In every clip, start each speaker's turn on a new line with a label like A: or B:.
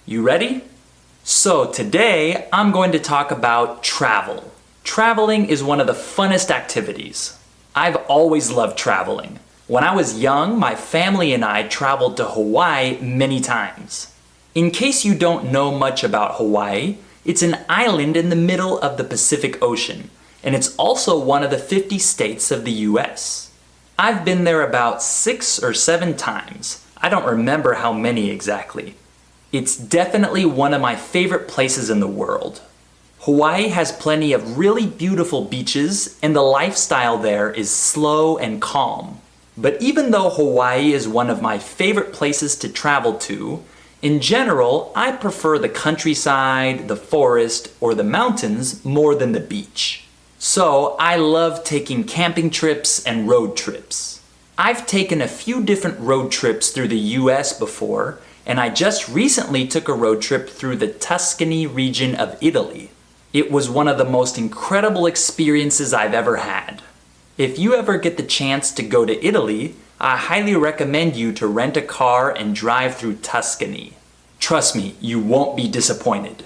A: You ready? So today I'm going to talk about travel. Traveling is one of the funnest activities. I've always loved traveling. When I was young, my family and I traveled to Hawaii many times. In case you don't know much about Hawaii, it's an island in the middle of the Pacific Ocean, and it's also one of the 50 states of the US. I've been there about 6 or 7 times. I don't remember how many exactly. It's definitely one of my favorite places in the world. Hawaii has plenty of really beautiful beaches, and the lifestyle there is slow and calm. But even though Hawaii is one of my favorite places to travel to, in general, I prefer the countryside, the forest, or the mountains more than the beach. So I love taking camping trips and road trips. I've taken a few different road trips through the US before, and I just recently took a road trip through the Tuscany region of Italy. It was one of the most incredible experiences I've ever had. If you ever get the chance to go to Italy, I highly recommend you to rent a car and drive through Tuscany. Trust me, you won't be disappointed.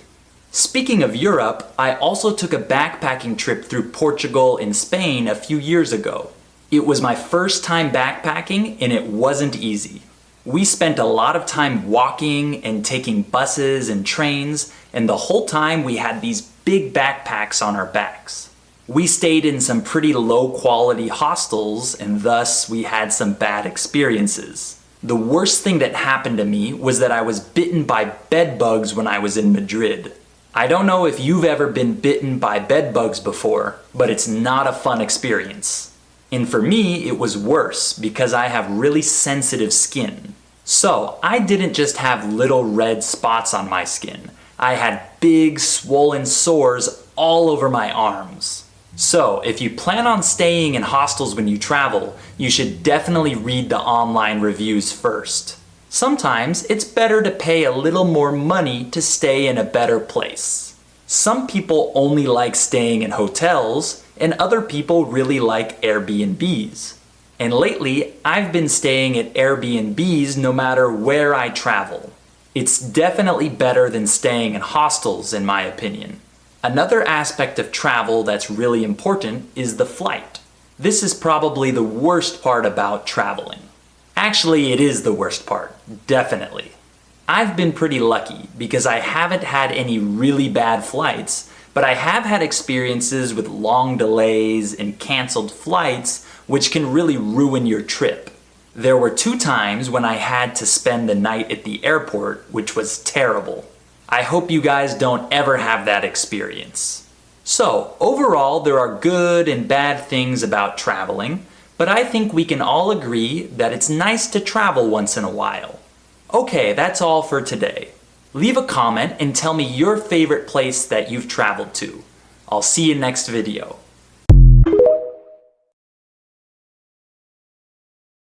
A: Speaking of Europe, I also took a backpacking trip through Portugal and Spain a few years ago. It was my first time backpacking and it wasn't easy. We spent a lot of time walking and taking buses and trains, and the whole time we had these big backpacks on our backs. We stayed in some pretty low quality hostels, and thus we had some bad experiences. The worst thing that happened to me was that I was bitten by bed bugs when I was in Madrid. I don't know if you've ever been bitten by bed bugs before, but it's not a fun experience. And for me, it was worse because I have really sensitive skin. So I didn't just have little red spots on my skin. I had big swollen sores all over my arms. So if you plan on staying in hostels when you travel, you should definitely read the online reviews first. Sometimes it's better to pay a little more money to stay in a better place. Some people only like staying in hotels, and other people really like Airbnbs. And lately, I've been staying at Airbnbs no matter where I travel. It's definitely better than staying in hostels, in my opinion. Another aspect of travel that's really important is the flight. This is probably the worst part about traveling. Actually, it is the worst part, definitely. I've been pretty lucky because I haven't had any really bad flights, but I have had experiences with long delays and canceled flights which can really ruin your trip. There were 2 times when I had to spend the night at the airport, which was terrible. I hope you guys don't ever have that experience. So, overall, there are good and bad things about traveling, but I think we can all agree that it's nice to travel once in a while. Okay, that's all for today. Leave a comment and tell me your favorite place that you've traveled to. I'll see you next video.